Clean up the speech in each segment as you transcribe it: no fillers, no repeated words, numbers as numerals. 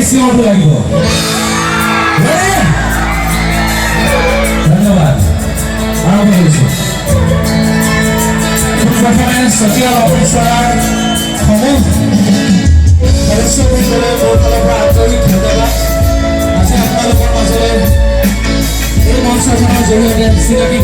taxi auto লাগিব धन्यवाद आराम কৰিছো performance social officer সমূহ সদস্যসকলে মোৰ ফালৰ পৰা আন্তৰিক ধন্যবাদ আজি আপোনালোকৰ মাজলৈ এই মঞ্চখনৰ জৰিয়তে চিনাকি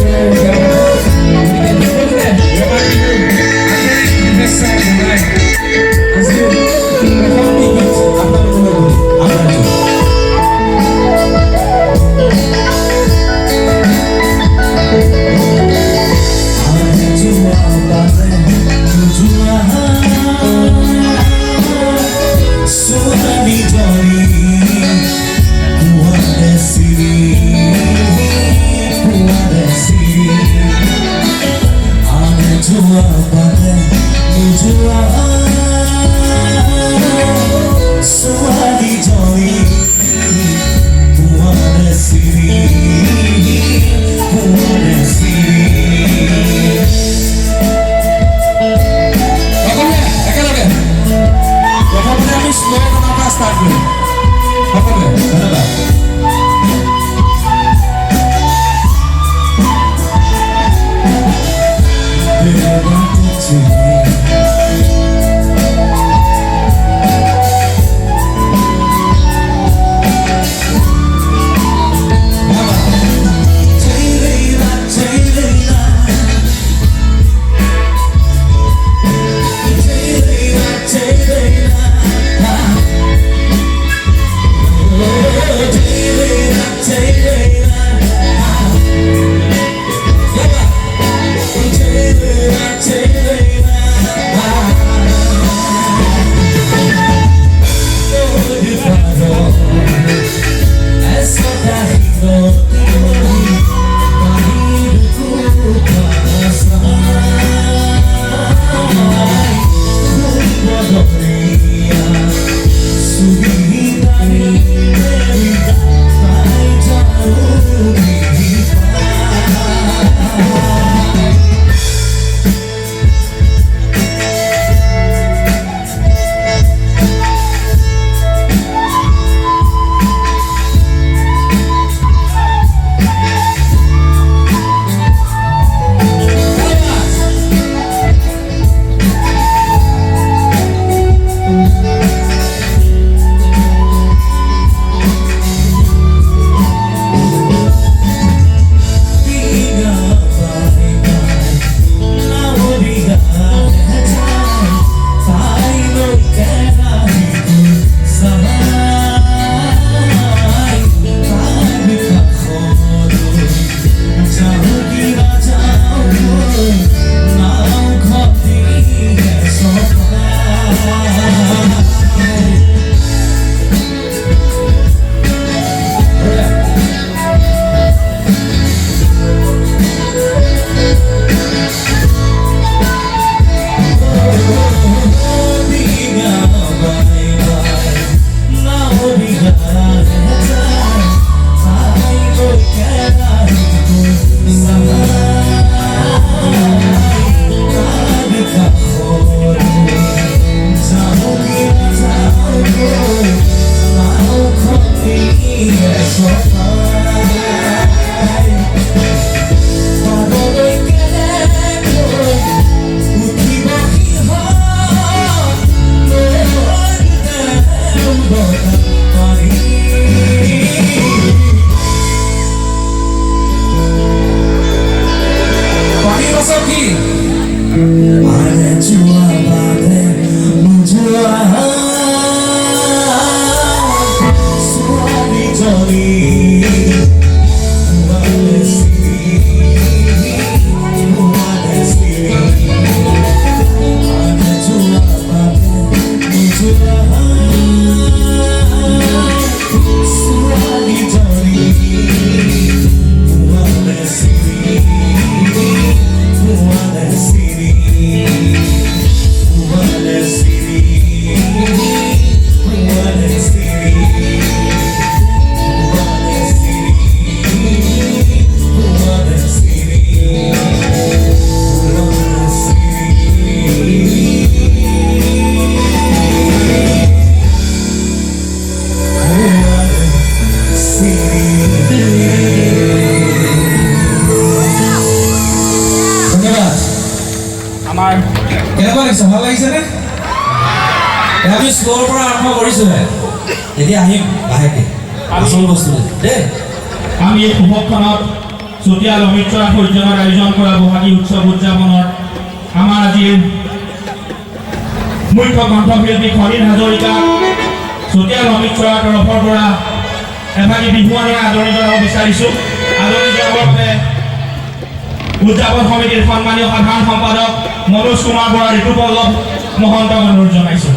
লাগিছে ভাল লাগিছেনে আমি স্কোৰ পৰা আৰম্ভ কৰিছোহে এতিয়া আহিম লাহেকে আচল বস্তু দেই আমি এই শুভক্ষণত চতিয়াল অমিত চৰা সূৰ্যনৰ আয়োজন কৰা বহাগী উৎসৱ উদযাপনৰ আমাৰ আজিৰ মুখ্য কণ্ঠশিল্পী খলিল হাজৰিকা চতিয়াল অমিত চৰাৰ তৰফৰ পৰা এভাগী বিহুৱানে আদৰণি জনাব বিচাৰিছোঁ আদৰণি জনাবৰ বাবে উদযাপন সমিতিৰ সন্মানীয় সাধাৰণ সম্পাদক মনোজ কুমাৰ বৰা ঋতুপল্লৱ মহন্তক অনুৰোধ জনাইছোঁ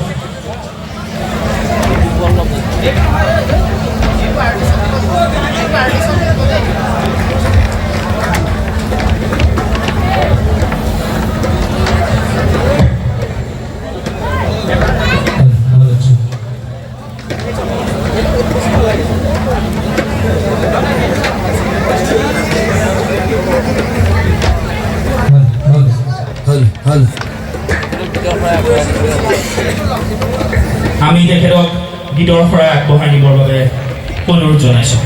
আমি তেখেতক গীতৰ শৰাই আগবঢ়াই নিবৰ বাবে অনুৰোধ জনাইছোঁ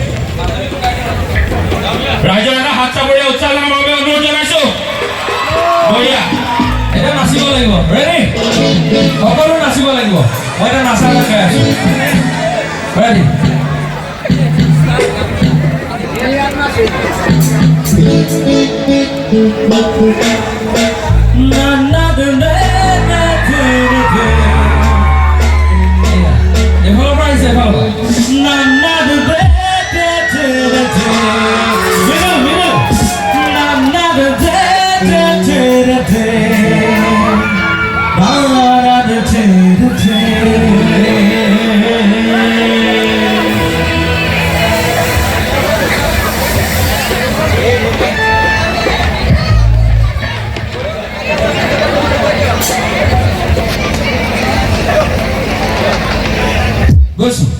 ৰাইজৰ এটা হাত চাপৰি উৎসাহ জনাবৰ বাবে অনুৰোধ জনাইছোঁ বঢ়িয়া এটা নাচিব লাগিব ৰেডি সকলো নাচিব লাগিব মই এটা নাচা দেখাই আছোঁ ৰেডি এফালৰ পৰা আহিছে এফালৰ গৈছোঁ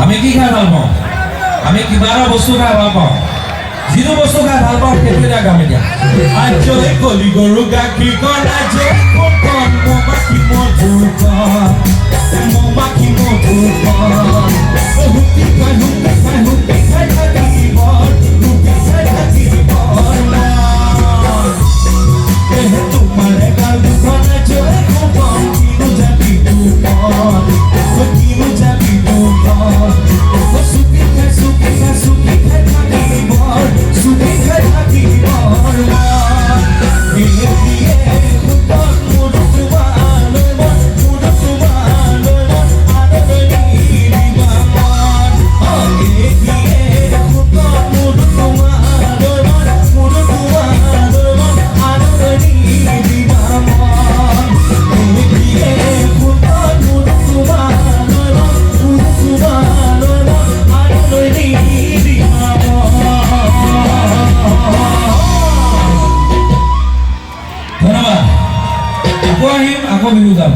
আমি কি খাই ভাল পাওঁ আমি কিবা এটা বস্তু খাই ভাল পাওঁ যিটো বস্তু খাই ভাল পাওঁ সেইটো এটা গাম এতিয়া আজৈ কলি গৰু গাখীৰ কণ আজৈ কোন মমাখি মধুৰ কণ মমাখি মধুৰ কণ হুকি খাই থাকিব হুকি খাই থাকিব তোমাৰে গাল দুখন আজৈ কোন কিনো যাবি দুখন কিনো যাবি দুখন সুখী খাই থাকিব সুখী খাই থাকিব আকৌ বিহু গাম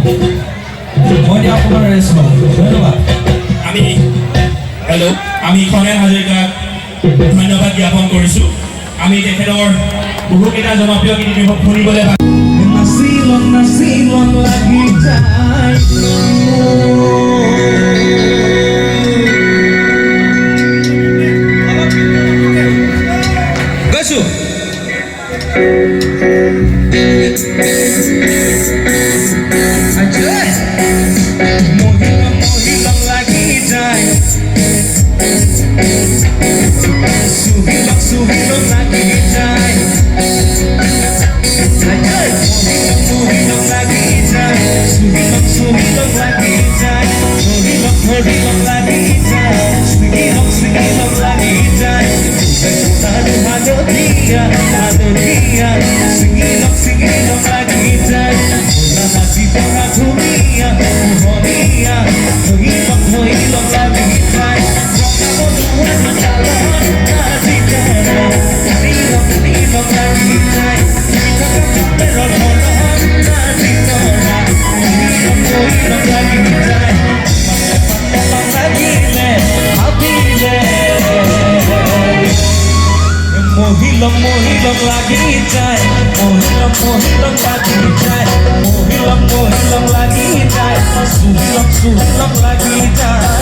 মই এতিয়া আপোনাৰ ৰেষ্ট ল'ম ধন্যবাদ আমি খগেন হাজৰিকাক ধন্যবাদ জ্ঞাপন কৰিছোঁ আমি তেখেতৰ বহুকেইটা জনপ্ৰিয় গীত শুনিবলৈ নাচিলন লাগি যায় গৈছোঁ মহিলা লাগি যায় সুহিল লাগি যায় মহিলা লাগি যায় সুহিল লাগি যায় ধৰিল লাগি যায় সুহিল লাগি যায় হালধীয়া সুহিল লাগি যায় নাচি পৰা ধুনীয়া ধুনীয়া ধৰিল লাগি যায় Like মহিলম মহিলম লাগি যায় মহিলম মহিলম লাগি যায় মহিলম মহিলম লাগি যায় সুহিলম সুহিলম লাগি যায়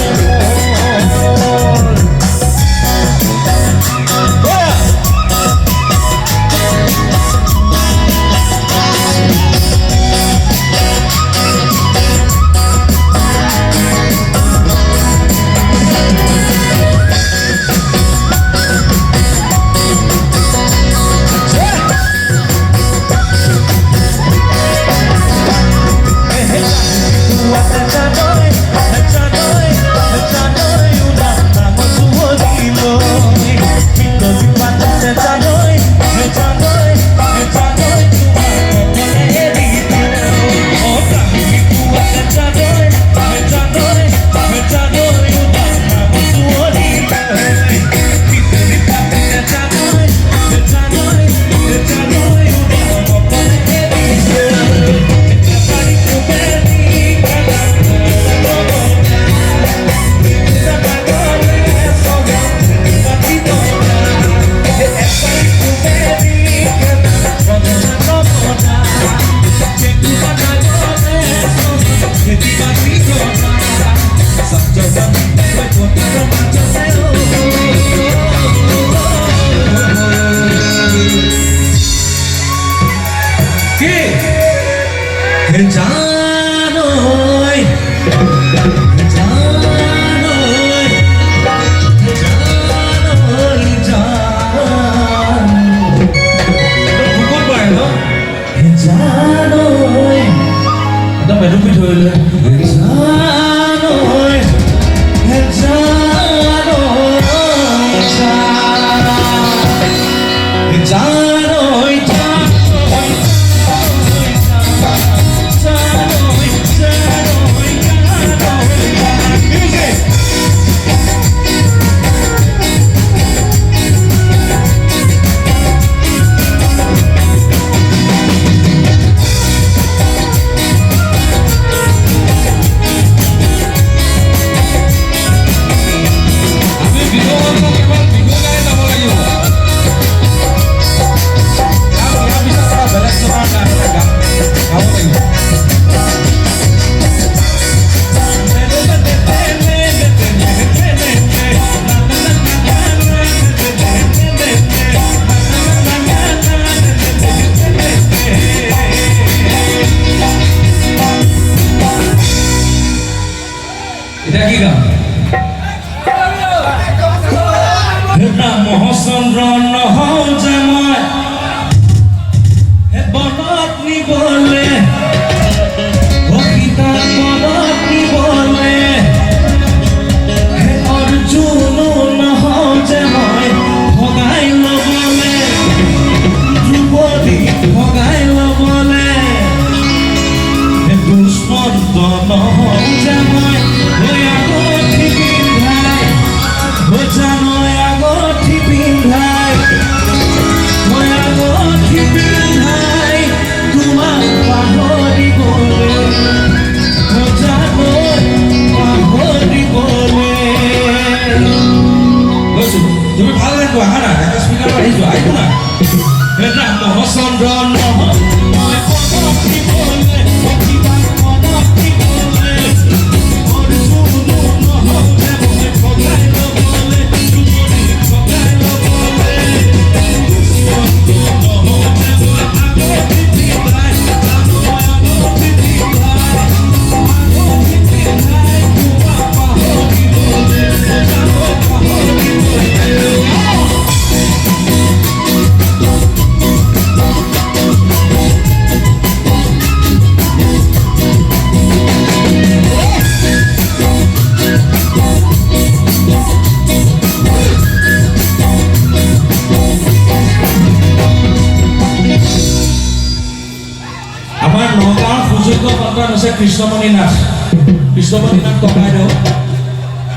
কৃষ্ণমণি নাথ ককাইদেউ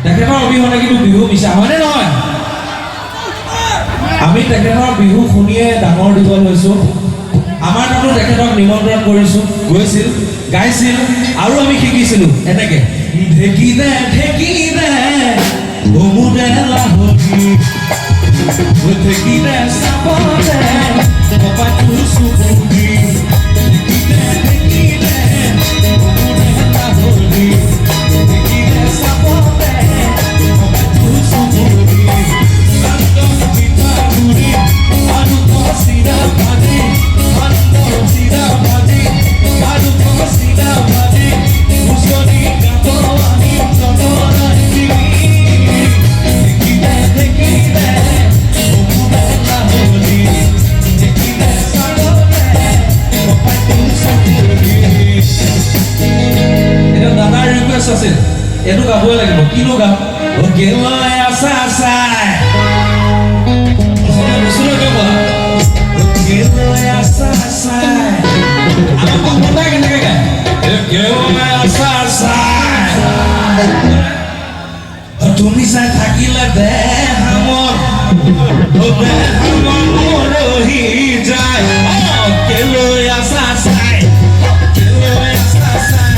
তেখেতৰ অবিহনে কিন্তু বিহু মিছা হয়নে নহয় আমি তেখেতৰ বিহু শুনিয়ে ডাঙৰ দীঘল হৈছোঁ আমাৰ তাতো তেখেতক নিমন্ত্ৰণ কৰিছোঁ গৈছিল গাইছিল আৰু আমি শিকিছিলোঁ এনেকৈ ঢেকি দে অমুদে Lahoti Tekile sabode Opa tu subudi Tekile Omune lahori Tekile sabode Opa tu subudi Ando kita guri Adu to sida bhadi Ando sida bhadi Adu to sida bhadi Usoni gato ani Toto nani Tekile দাদাৰ request আছিল এইটো গাবই লাগিব কিনো গাম গেলয় আছা চাই গেলয় আছা চাই আমাৰ কম্পিউটাৰ কেনেকৈ গায় গেলয় আছা চাই তুমি চাই থাকিলে দেহামৰ মৰহি যায় গেলয় আছা চাই গেলয় আছা চাই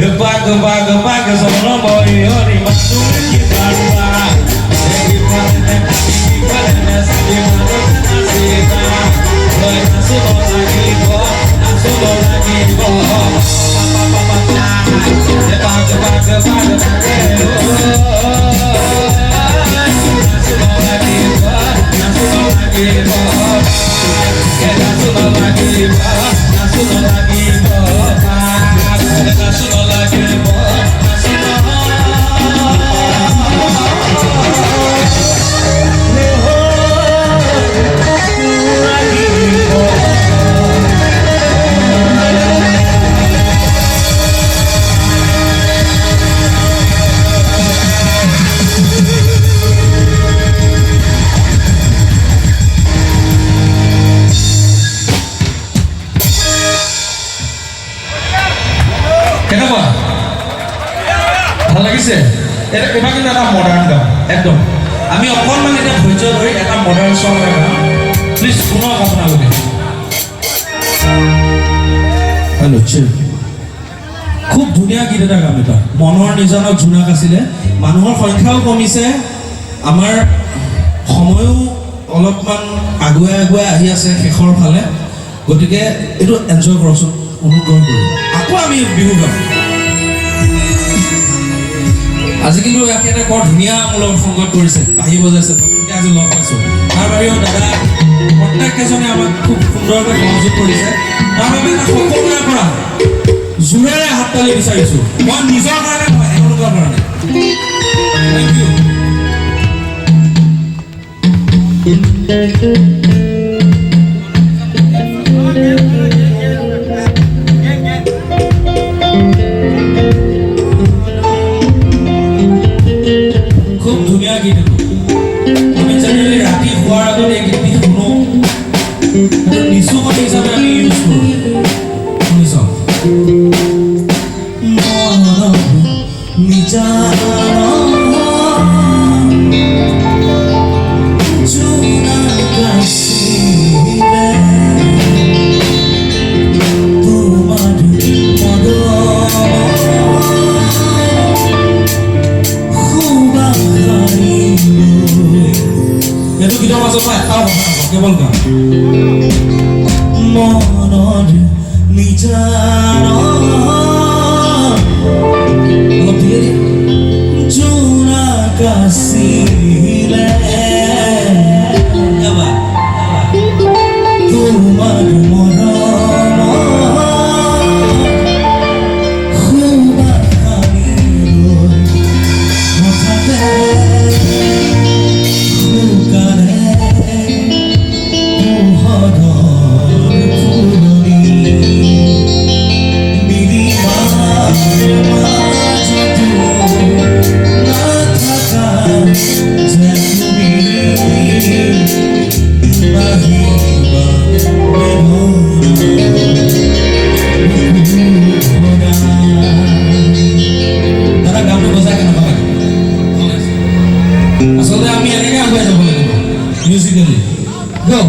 Gepa sono boyo di matu kita rumah kita ভাল লাগিছে এটা এবাৰ কিন্তু এটা মডাৰ্ণ গান একদম আমি অকণমান এতিয়া ধৈৰ্য ধৰি এটা মডাৰ্ণ সং গাম প্লিজ শুনক আপোনালোকে হেল্ল' চিল খুব ধুনীয়া গীত এটা গাম এটা মনৰ নিজানত জোনাক আছিলে মানুহৰ সংখ্যাও কমিছে আমাৰ সময়ো অলপমান আগুৱাই আহি আছে শেষৰ ফালে গতিকে এইটো এনজয় কৰকচোন অনুগ্ৰহ কৰি আকৌ আমি বিহু গাম আজি কিন্তু ইয়াকে এটা বৰ ধুনীয়া মূলক সংগত কৰিছে আহি বজাইছে নতুনকৈ আজি লগ পাইছোঁ তাৰ বাহিৰেও দাদা প্ৰত্যেককেইজনে আমাক খুব সুন্দৰকৈ সহযোগ কৰিছে তাৰ বাবে সকলোৰে পৰা জোৰেৰে হাত তালি বিচাৰিছোঁ মই নিজৰ কাৰণে নহয় এওঁলোকৰ কাৰণে থেংক ইউ খুব ধুনীয়া গীত আমি জেনেৰেলি ৰাতি শোৱাৰ আগত এই গীতটি শুনো নিচুকনি হিচাপে আমি ইউজ কৰোঁ শুনি চাওক কেবল গান মনৰ নিজান অলপ ধীৰে জোনা কাছিলে তোমার মৰম আচলতে আমি এনেকৈ আগুৱাই যাব লাগিব মিউজিকেলি গো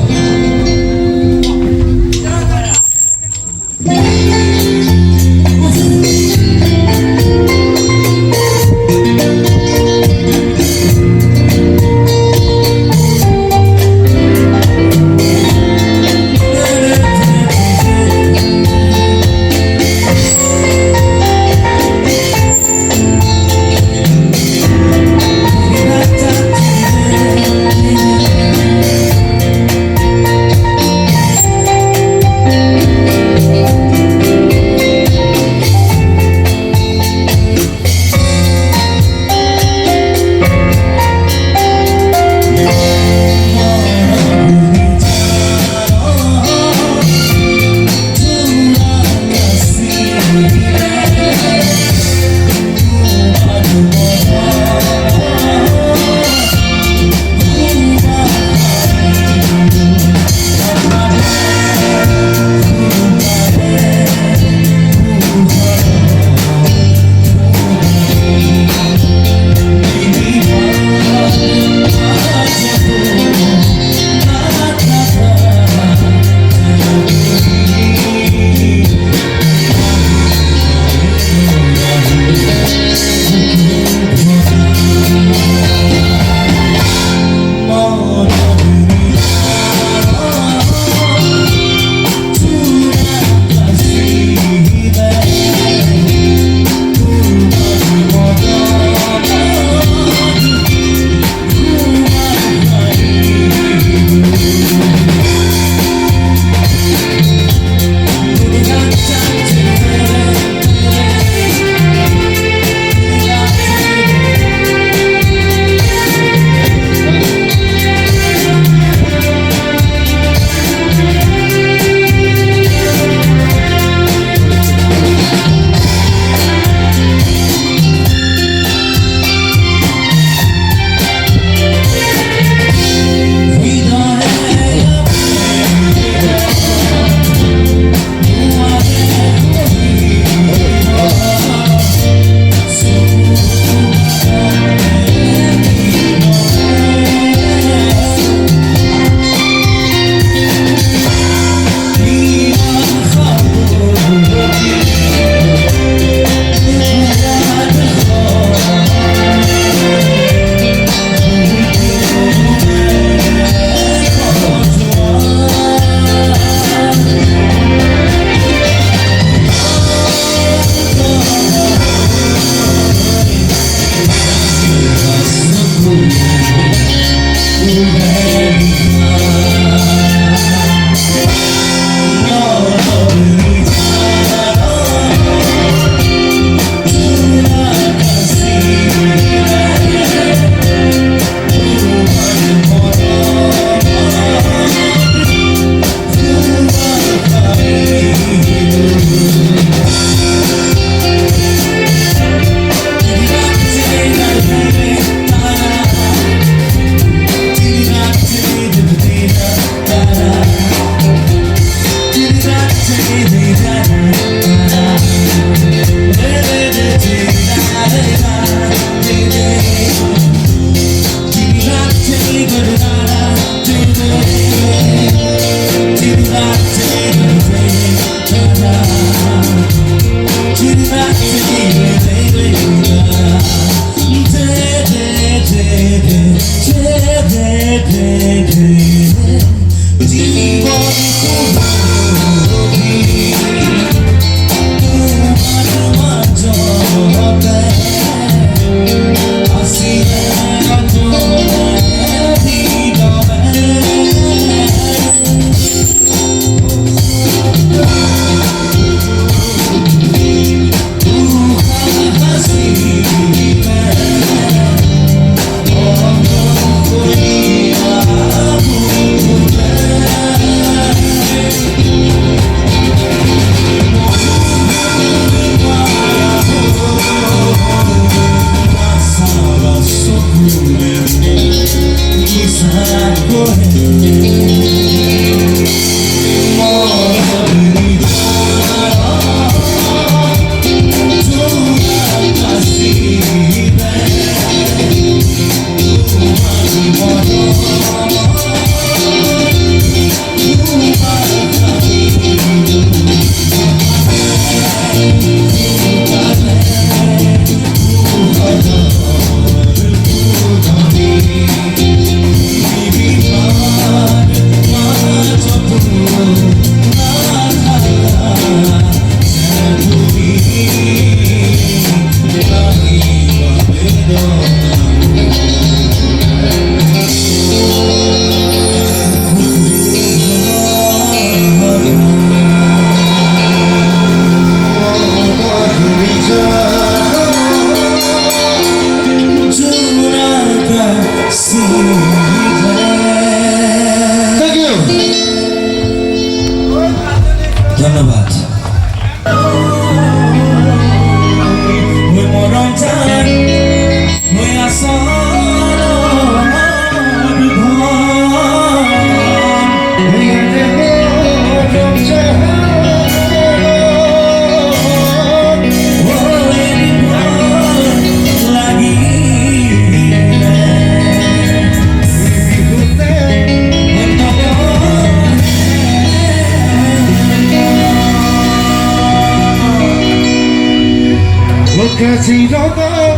어디까지 너가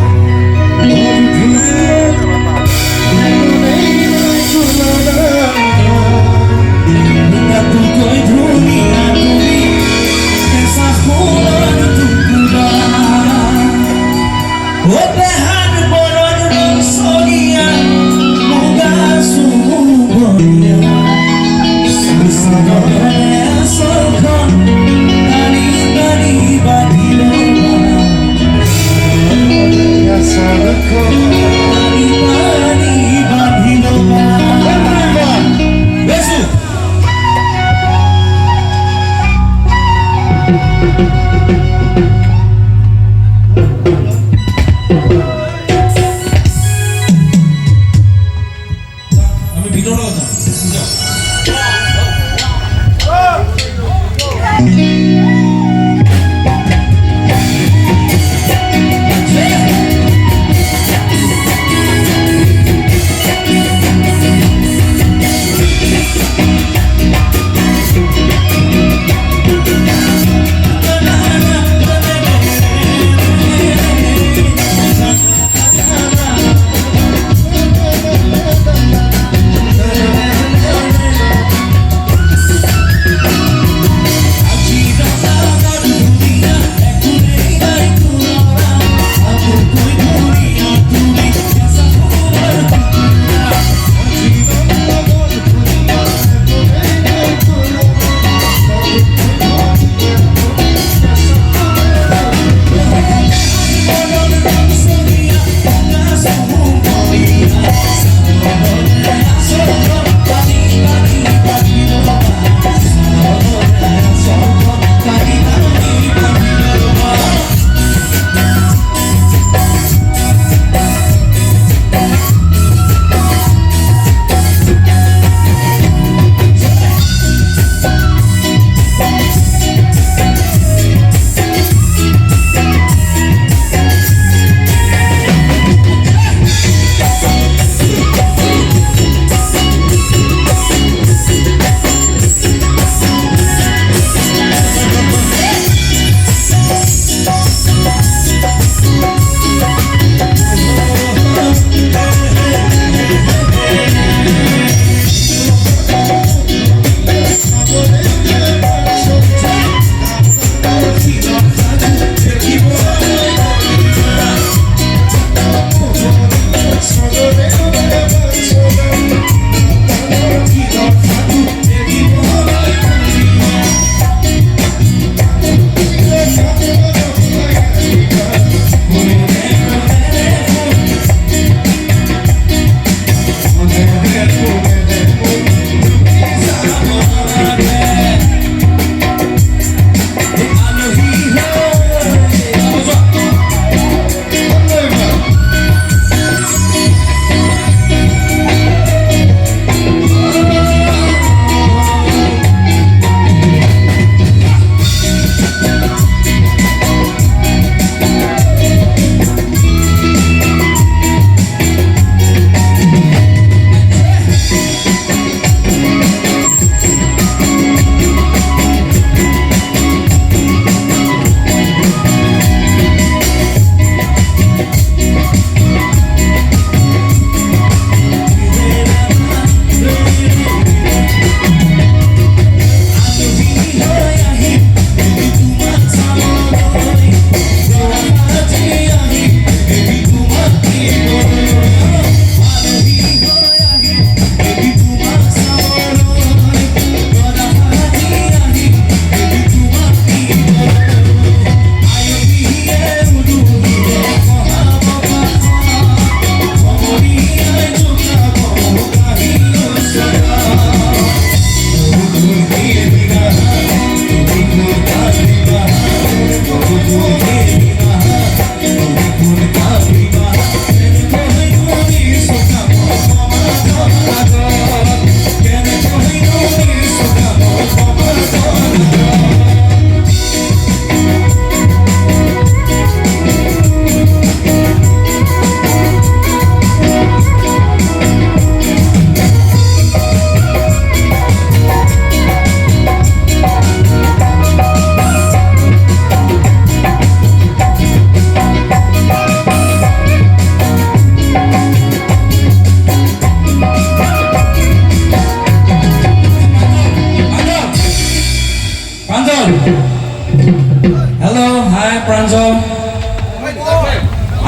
어디 Aku koi dunia tumi Esa kulan tukuda Opehan boron sogia Moga subunia Susadore sokon Tani tani badiloba Tani tani badiloba Besu আমি ভিডিও করতাম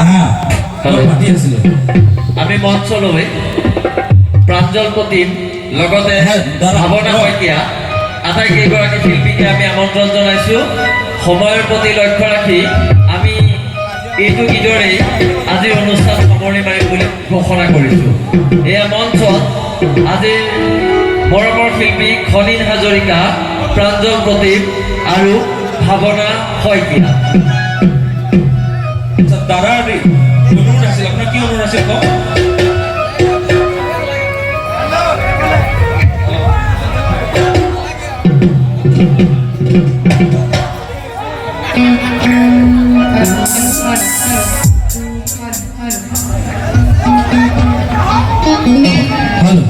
আহা অলপ মাতি আছিলে আমি মঞ্চলৈ প্ৰাঞ্জল প্ৰতিম লগতে ভাৱনা শইকীয়া আটাইকেইগৰাকী শিল্পীকে আমি আমন্ত্ৰণ জনাইছোঁ সময়ৰ প্ৰতি লক্ষ্য ৰাখি আমি এইটো গীতৰেই আজিৰ অনুষ্ঠান সামৰণি মাৰিম বুলি ঘোষণা কৰিছোঁ এয়া মঞ্চত আজিৰ মৰমৰ শিল্পী খনীন হাজৰিকা প্ৰাঞ্জল প্ৰতিম আৰু ভাৱনা শইকীয়া দাদাৰ অনুৰোধ আছিল আপোনাৰ কি অনুৰোধ আছিল কওক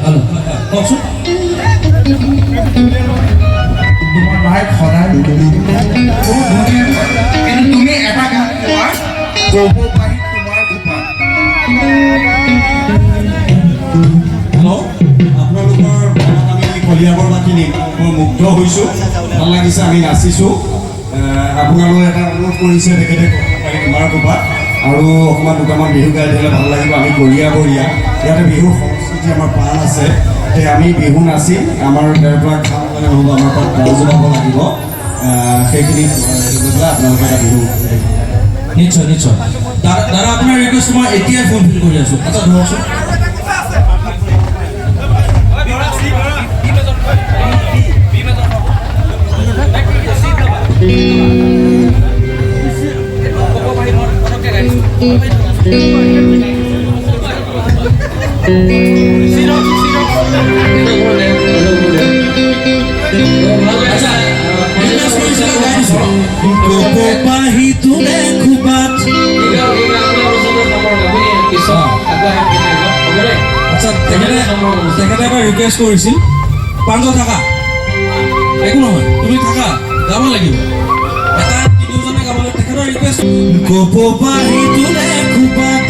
হেল্ল' কওকচোন তোমাৰ মায়ে সদায় কিন্তু তুমি এটা গান কোৱা ক'ব পাৰি তোমাৰ গোপা হেল্ল' আপোনালোকৰ মনত আমি কলিয়াবৰবাসী মই মুগ্ধ হৈছোঁ ভাল লাগিছে আমি নাচিছোঁ আপোনালোকে এটা অনুৰোধ কৰিছে তেখেতে তোমাৰ কোপা আৰু অকণমান দুটামান বিহু গাই দিলে ভাল লাগিব আমি কলিয়াবৰীয়া ইয়াতে বিহুৰ সংস্কৃতি আমাৰ প্ৰাণ আছে আমি বিহু নাচি আমাৰ তাৰ পৰা খাম মানে নহ'ব আমাৰ পৰা গাঁও যাব লাগিব সেইখিনি আপোনালোকে এটা বিহু নিশ্চয় নিশ্চয় দাদা আপোনাৰ ৰিকুৱেষ্ট মই এতিয়াই ফুলফিল কৰি আছোঁ আচ্ছা ধৰকচোন তেখেতে এবাৰ ৰিকুৱেষ্ট কৰিছিল প্ৰাঞ্জল থাকা একো নহয় তুমি থাকা গাব লাগিব এটা তিনিওজনে গাবলৈ তেখেতৰ ৰিকুৱেষ্ট কপ পাহি তোলে খোপাত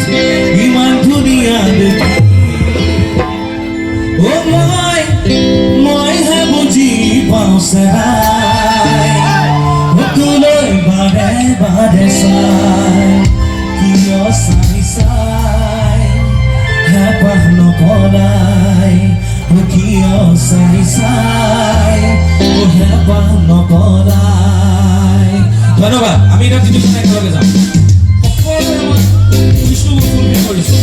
ইমান ধুনীয়া দেখি অ মইহে বুজি পাওঁ চাই তোলৈ বাৰে বাৰে চাই কিয় চাই চাই হেঁপাহ নকৰাই কিয় চাই চাই হেঁপাহ নকৰাই ধন্যবাদ আমি এতিয়া তিনিজনে একেলগে যাম সকলোৱে মই বিষ্ণু ফুলফিল কৰিছোঁ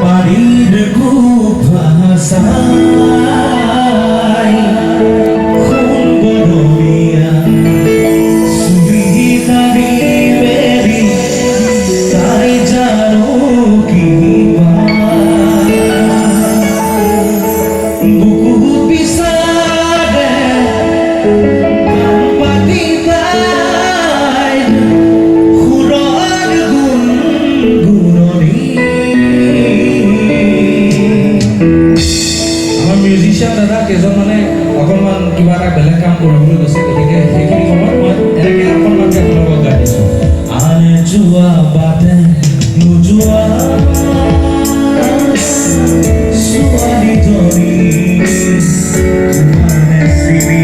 পারির খুব ভাষায় দাদা কেইজন মানে অকণমান কিবা এটা বেলেগ কাম কৰিবলৈ গৈছে গতিকে সেইখিনি সময়ত মই এনেকৈ অকণমানকৈ আপোনালোকক গাই দিছোঁ আনে যোৱা বাটে নোযোৱা ছোৱালীজনী তোমাৰে চিৰি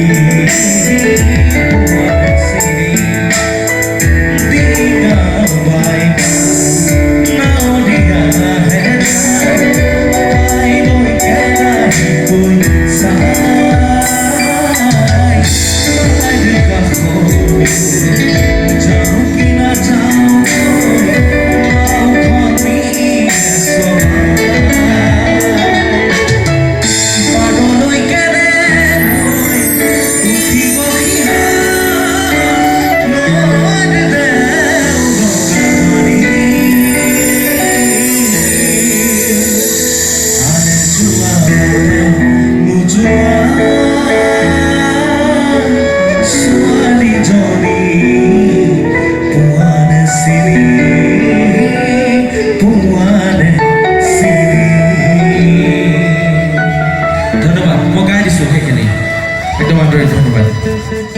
ধন্যবাদ মই গাই দিছোঁ সেইখিনি একদম আন্তৰিক ধন্যবাদ